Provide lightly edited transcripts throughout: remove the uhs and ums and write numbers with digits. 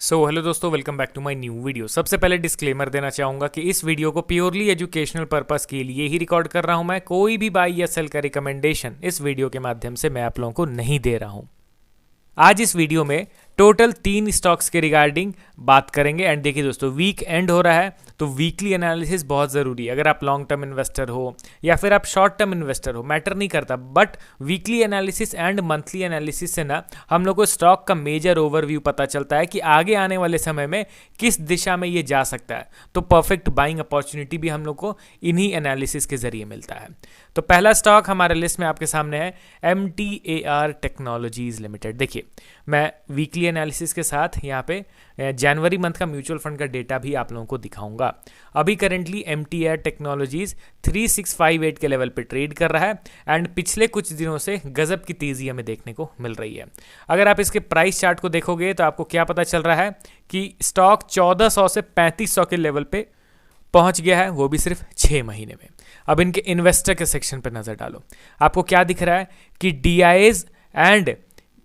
Hello दोस्तों, welcome back to my new video. सबसे पहले डिस्क्लेमर देना चाहूँगा कि इस वीडियो को प्योरली एजुकेशनल पर्पस के लिए ही रिकॉर्ड कर रहा हूँ। मैं कोई भी बाई या सेल का रिकमेंडेशन इस वीडियो के माध्यम से मैं आप लोगों को नहीं दे रहा हूँ। आज इस वीडियो में टोटल 3 स्टॉक्स के रिगार्डिंग बात करेंगे। एंड देखिए दोस्तों, वीक एंड हो रहा है तो वीकली एनालिसिस बहुत ज़रूरी है। अगर आप लॉन्ग टर्म इन्वेस्टर हो या फिर आप शॉर्ट टर्म इन्वेस्टर हो, मैटर नहीं करता, but weekly analysis and monthly analysis से ना हम लोग को स्टॉक का मेजर ओवरव्यू पता चलता है कि आगे आने वाले समय में किस दिशा में ये जा सकता है। तो परफेक्ट बाइंग अपॉर्चुनिटी भी हम लोग को इन्हीं एनालिसिस के जरिए मिलता है। तो पहला स्टॉक हमारे लिस्ट में आपके सामने है MTAR टेक्नोलॉजीज लिमिटेड। देखिए, मैं वीकली एनालिसिस के साथ यहाँ पे जनवरी मंथ का म्यूचुअल फंड का डेटा भी आप लोगों को दिखाऊंगा। अभी करेंटली MTAR टेक्नोलॉजीज 3658 के लेवल पे ट्रेड कर रहा है एंड पिछले कुछ दिनों से गजब की तेजी हमें देखने को मिल रही है। अगर आप इसके प्राइस चार्ट को देखोगे तो आपको क्या पता चल रहा है कि स्टॉक 1400 से 3500 के लेवल पे पहुंच गया है, वो भी सिर्फ 6 महीने में। अब इनके इन्वेस्टर के सेक्शन पर नजर डालो, आपको क्या दिख रहा है कि DIAs एंड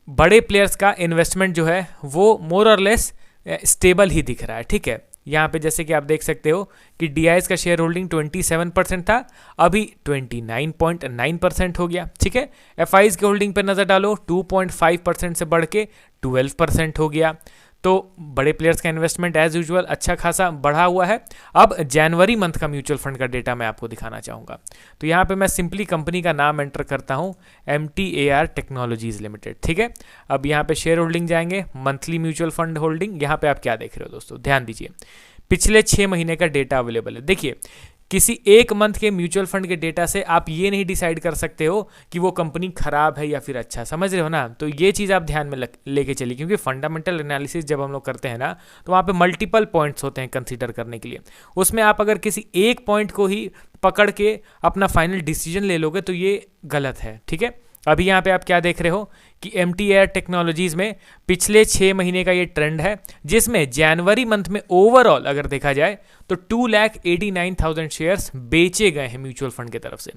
बड़े प्लेयर्स का इन्वेस्टमेंट जो है वो मोर और लेस स्टेबल ही दिख रहा है। ठीक है, यहाँ पे जैसे कि आप देख सकते हो कि DIAs का शेयर होल्डिंग 27% था, अभी 29.9% हो गया। ठीक है, FIs के होल्डिंग पे नजर डालो, 2.5% से बढ़ के 12% हो गया। तो बड़े प्लेयर्स का इन्वेस्टमेंट एज यूजुअल अच्छा खासा बढ़ा हुआ है। अब जनवरी मंथ का म्यूचुअल फंड का डेटा मैं आपको दिखाना चाहूँगा। तो यहाँ पे मैं सिंपली कंपनी का नाम एंटर करता हूँ, MTAR टेक्नोलॉजीज लिमिटेड। ठीक है, अब यहाँ पे शेयर होल्डिंग जाएंगे, मंथली म्यूचुअल फंड होल्डिंग। यहाँ पे आप क्या देख रहे हो दोस्तों, ध्यान दीजिए, पिछले 6 महीने का डेटा अवेलेबल है। देखिए, किसी एक मंथ के म्यूचुअल फंड के डेटा से आप ये नहीं डिसाइड कर सकते हो कि वो कंपनी खराब है या फिर अच्छा, समझ रहे हो ना। तो ये चीज़ आप ध्यान में लेके चलिए, क्योंकि फंडामेंटल एनालिसिस जब हम लोग करते हैं ना तो वहाँ पे मल्टीपल पॉइंट्स होते हैं कंसीडर करने के लिए। उसमें आप अगर किसी एक पॉइंट को ही पकड़ के अपना फाइनल डिसीजन ले लोगे तो ये गलत है। ठीक है, अभी यहाँ पे आप क्या देख रहे हो कि MTAR टेक्नोलॉजीज में पिछले 6 महीने का ये ट्रेंड है, जिसमें जनवरी मंथ में ओवरऑल अगर देखा जाए तो 2,89,000 शेयर्स बेचे गए हैं म्यूचुअल फंड की तरफ से।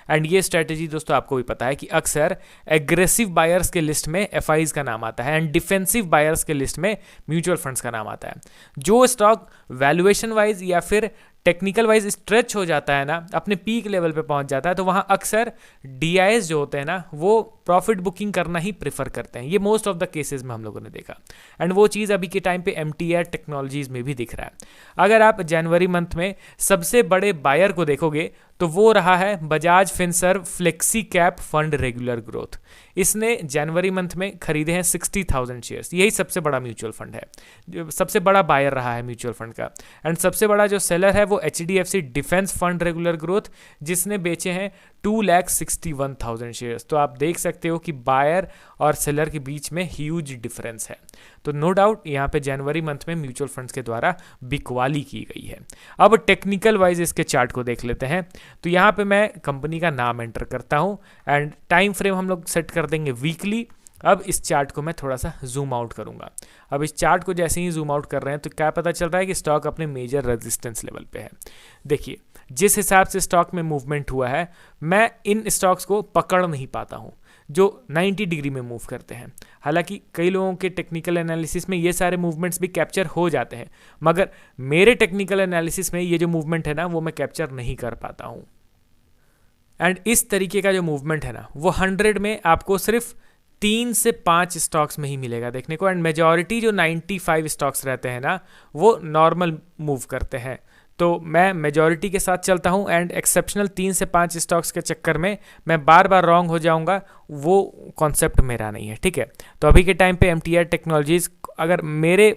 एंड ये स्ट्रेटेजी दोस्तों आपको भी पता है कि अक्सर एग्रेसिव बायर्स के लिस्ट में FIs का नाम आता है एंड डिफेंसिव बायर्स के लिस्ट में म्यूचुअल फंड्स का नाम आता है। जो स्टॉक वैल्यूएशन वाइज या फिर टेक्निकल वाइज स्ट्रेच हो जाता है ना, अपने पीक लेवल पे पहुंच जाता है, तो वहां अक्सर DIAs जो होते हैं ना वो प्रॉफिट बुकिंग करना ही प्रेफर करते हैं। ये मोस्ट ऑफ द केसेस में हम लोगों ने देखा एंड वो चीज़ अभी के टाइम पे MTAR टेक्नोलॉजीज में भी दिख रहा है। अगर आप जनवरी मंथ में सबसे बड़े बायर को देखोगे तो वो रहा है Bajaj Finserv flexi cap fund regular growth. इसने जनवरी मंथ में खरीदे हैं 60,000 शेयर्स। यही सबसे बड़ा म्यूचुअल फंड है, जो सबसे बड़ा बायर रहा है म्यूचुअल फंड का। एंड सबसे बड़ा जो सेलर है वो HDFC defence fund regular growth, जिसने बेचे हैं 2,61,000 शेयर्स। तो आप देख सकते हो कि बायर और सेलर के बीच में ह्यूज डिफरेंस है। तो नो डाउट यहाँ पे जनवरी मंथ में म्यूचुअल फंड्स के द्वारा बिकवाली की गई है। अब टेक्निकल वाइज इसके चार्ट को देख लेते हैं। तो यहाँ पे मैं कंपनी का नाम एंटर करता हूँ एंड टाइम फ्रेम हम लोग सेट कर देंगे वीकली। अब इस चार्ट को मैं थोड़ा सा जूम आउट करूंगा। अब इस चार्ट को जैसे ही जूम आउट कर रहे हैं तो क्या पता चल रहा है कि स्टॉक अपने मेजर रेजिस्टेंस लेवल पे है। देखिए, जिस हिसाब से स्टॉक में मूवमेंट हुआ है, मैं इन स्टॉक्स को पकड़ नहीं पाता हूँ जो 90 डिग्री में मूव करते हैं। हालांकि कई लोगों के टेक्निकल एनालिसिस में ये सारे मूवमेंट्स भी कैप्चर हो जाते हैं, मगर मेरे टेक्निकल एनालिसिस में ये जो मूवमेंट है ना वो मैं कैप्चर नहीं कर पाता हूँ। एंड इस तरीके का जो मूवमेंट है ना वो 100 में आपको सिर्फ 3 से 5 स्टॉक्स में ही मिलेगा देखने को। एंड मेजॉरिटी जो 95 स्टॉक्स रहते हैं ना वो नॉर्मल मूव करते हैं। तो मैं मेजॉरिटी के साथ चलता हूं एंड एक्सेप्शनल 3 से 5 स्टॉक्स के चक्कर में मैं बार बार रॉन्ग हो जाऊंगा, वो कॉन्सेप्ट मेरा नहीं है। ठीक है, तो अभी के टाइम पे MTAR टेक्नोलॉजीज, अगर मेरे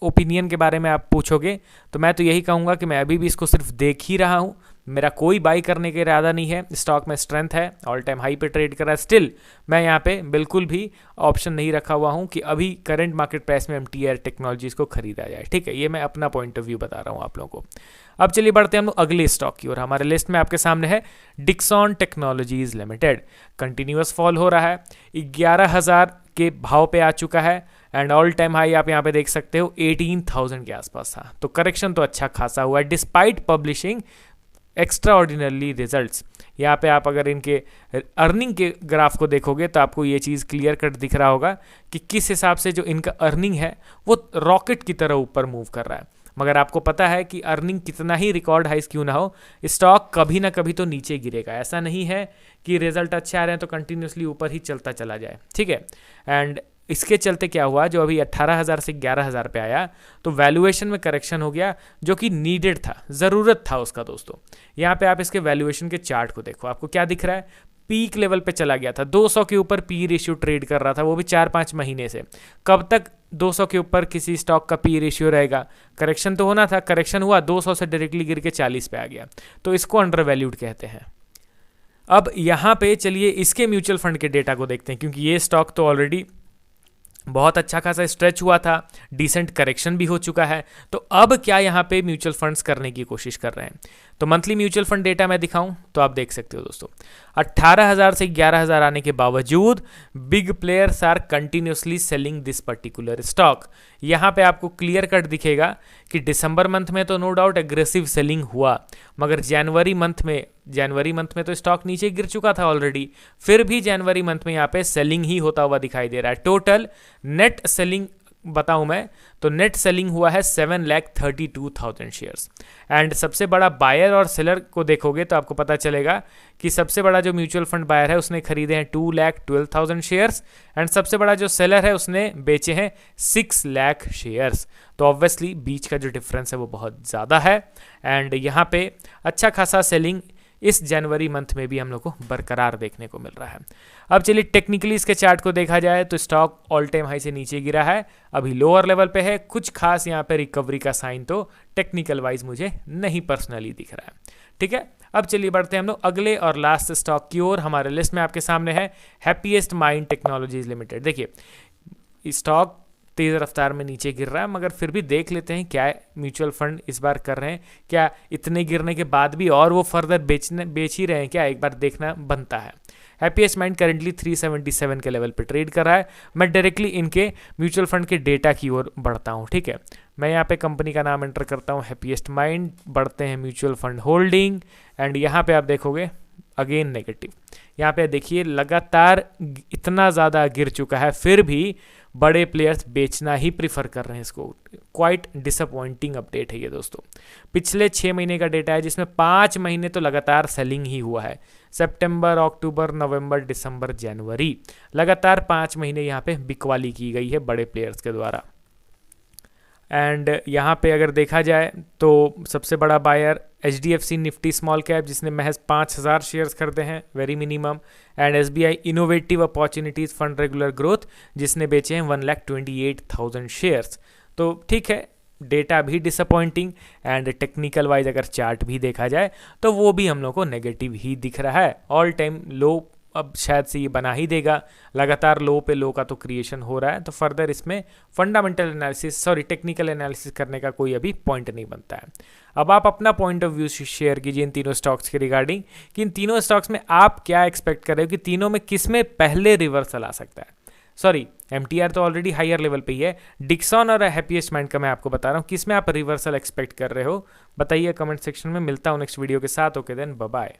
ओपिनियन के बारे में आप पूछोगे तो मैं तो यही कहूँगा कि मैं अभी भी इसको सिर्फ देख ही रहा हूँ। मेरा कोई बाई करने का इरादा नहीं है। स्टॉक में स्ट्रेंथ है, ऑल टाइम हाई पे ट्रेड कर रहा है। स्टिल मैं यहाँ पे बिल्कुल भी ऑप्शन नहीं रखा हुआ हूँ कि अभी करंट मार्केट प्राइस में MTAR टेक्नोलॉजीज को खरीदा जाए। ठीक है, ये मैं अपना पॉइंट ऑफ व्यू बता रहा हूँ आप लोगों को। अब चलिए बढ़ते हैं हम लोग अगले स्टॉक की ओर। हमारे लिस्ट में आपके सामने है Dixon technologies limited. Continuous fall हो रहा है, 11,000 के भाव पे आ चुका है एंड ऑल टाइम हाई आप यहाँ पे देख सकते हो 18,000 के आसपास था। तो करेक्शन तो अच्छा खासा हुआ है despite publishing extra ordinary results. यहाँ पे आप अगर इनके अर्निंग के ग्राफ को देखोगे तो आपको ये चीज़ क्लियर कट दिख रहा होगा कि किस हिसाब से जो इनका अर्निंग है वो रॉकेट की तरह ऊपर मूव कर रहा है। मगर आपको पता है कि अर्निंग कितना ही रिकॉर्ड हाइस क्यों ना हो, स्टॉक कभी ना कभी तो नीचे गिरेगा। ऐसा नहीं है कि रिजल्ट अच्छे आ रहे हैं तो कंटिन्यूसली ऊपर ही चलता चला जाए, ठीक है। एंड इसके चलते क्या हुआ, जो अभी 18,000 से 11,000 पे आया तो वैल्यूएशन में करेक्शन हो गया, जो कि नीडेड था, ज़रूरत था उसका दोस्तों। यहाँ पे आप इसके वैल्यूएशन के चार्ट को देखो, आपको क्या दिख रहा है, पीक लेवल पे चला गया था, 200 के ऊपर पी रेशियो ट्रेड कर रहा था, वो भी 4-5 महीने से। कब तक 200 के ऊपर किसी स्टॉक का पी रेशियो रहेगा? करेक्शन तो होना था, करेक्शन हुआ, 200 से डायरेक्टली गिर के 40 पे आ गया, तो इसको अंडर वैल्यूड कहते हैं। अब यहाँ पे चलिए इसके म्यूचुअल फंड के डेटा को देखते हैं, क्योंकि ये स्टॉक तो ऑलरेडी बहुत अच्छा खासा स्ट्रेच हुआ था, डिसेंट करेक्शन भी हो चुका है। तो अब क्या यहाँ पे म्यूचुअल फंड्स करने की कोशिश कर रहे हैं? तो मंथली म्यूचुअल फंड डेटा मैं दिखाऊं तो आप देख सकते हो दोस्तों, 18,000 से 11,000 आने के बावजूद big players are continuously selling this particular stock. यहाँ पे आपको क्लियर कट दिखेगा कि दिसंबर मंथ में तो नो डाउट एग्रेसिव सेलिंग हुआ, मगर जनवरी मंथ में तो स्टॉक नीचे गिर चुका था ऑलरेडी, फिर भी जनवरी मंथ में यहाँ पे सेलिंग ही होता हुआ दिखाई दे रहा है। टोटल नेट सेलिंग बताऊं मैं तो नेट सेलिंग हुआ है 7,32,000 शेयर्स। एंड सबसे बड़ा बायर और सेलर को देखोगे तो आपको पता चलेगा कि सबसे बड़ा जो म्यूचुअल फंड बायर है उसने खरीदे हैं 2,12,000 शेयर्स, एंड सबसे बड़ा जो सेलर है उसने बेचे हैं 6 लाख शेयर्स। तो ऑब्वियसली बीच का जो डिफरेंस है वो बहुत ज़्यादा है, एंड यहाँ पे अच्छा खासा सेलिंग इस जनवरी मंथ में भी हम लोग को बरकरार देखने को मिल रहा है। अब चलिए टेक्निकली इसके चार्ट को देखा जाए तो स्टॉक ऑल टाइम हाई से नीचे गिरा है, अभी लोअर लेवल पे है, कुछ खास यहाँ पे रिकवरी का साइन तो टेक्निकल वाइज मुझे नहीं पर्सनली दिख रहा है, ठीक है। अब चलिए बढ़ते हैं हम लोग अगले और लास्ट स्टॉक की ओर। हमारे लिस्ट में आपके सामने है हैप्पीएस्ट माइंड टेक्नोलॉजीज लिमिटेड। देखिए स्टॉक तेज़ रफ्तार में नीचे गिर रहा है, मगर फिर भी देख लेते हैं क्या म्यूचुअल फंड इस बार कर रहे हैं, क्या इतने गिरने के बाद भी और वो फर्दर बेच ही रहे हैं क्या, एक बार देखना बनता है। हैप्पीएस्ट माइंड करेंटली 377 के लेवल पे ट्रेड कर रहा है। मैं डायरेक्टली इनके म्यूचुअल फंड के डेटा की ओर बढ़ता हूँ, ठीक है। मैं यहाँ पे कंपनी का नाम एंटर करता हूँ हैप्पीएस्ट माइंड, बढ़ते हैं म्यूचुअल फंड होल्डिंग, एंड यहाँ पे आप देखोगे अगेन नेगेटिव। यहाँ पे देखिए लगातार इतना ज़्यादा गिर चुका है, फिर भी बड़े प्लेयर्स बेचना ही प्रीफर कर रहे हैं इसको। क्वाइट डिसअपॉइंटिंग अपडेट है ये दोस्तों। पिछले 6 महीने का डेटा है जिसमें 5 महीने तो लगातार सेलिंग ही हुआ है, सितंबर, अक्टूबर, नवंबर, दिसंबर, जनवरी, लगातार 5 महीने यहाँ पे बिकवाली की गई है बड़े प्लेयर्स के द्वारा। एंड यहाँ पे अगर देखा जाए तो सबसे बड़ा buyer HDFC Nifty small cap जिसने महज 5,000 शेयर्स खरीदे हैं, very minimum, and SBI innovative opportunities fund regular growth जिसने बेचे हैं 1,28,000 शेयर्स। तो ठीक है, डेटा भी डिसअपॉइंटिंग, एंड टेक्निकल वाइज अगर चार्ट भी देखा जाए तो वो भी हम लोग को नेगेटिव ही दिख रहा है। ऑल टाइम लो अब शायद से ये बना ही देगा, लगातार लो पे लो का तो क्रिएशन हो रहा है, तो फर्दर इसमें फंडामेंटल एनालिसिस टेक्निकल एनालिसिस करने का कोई अभी पॉइंट नहीं बनता है। अब आप अपना पॉइंट ऑफ व्यू शेयर कीजिए इन तीनों स्टॉक्स के रिगार्डिंग कि इन तीनों स्टॉक्स में आप क्या एक्सपेक्ट कर रहे हो कि तीनों में किस में पहले रिवर्सल आ सकता है। MTR तो ऑलरेडी हायर लेवल पे ही है, डिक्सन और हैप्पीएस्ट माइंड का मैं आपको बता रहा हूँ किस में आप रिवर्सल एक्सपेक्ट कर रहे हो, बताइए कमेंट सेक्शन में। मिलता हूँ नेक्स्ट वीडियो के साथ, ओके देन बाय बाय।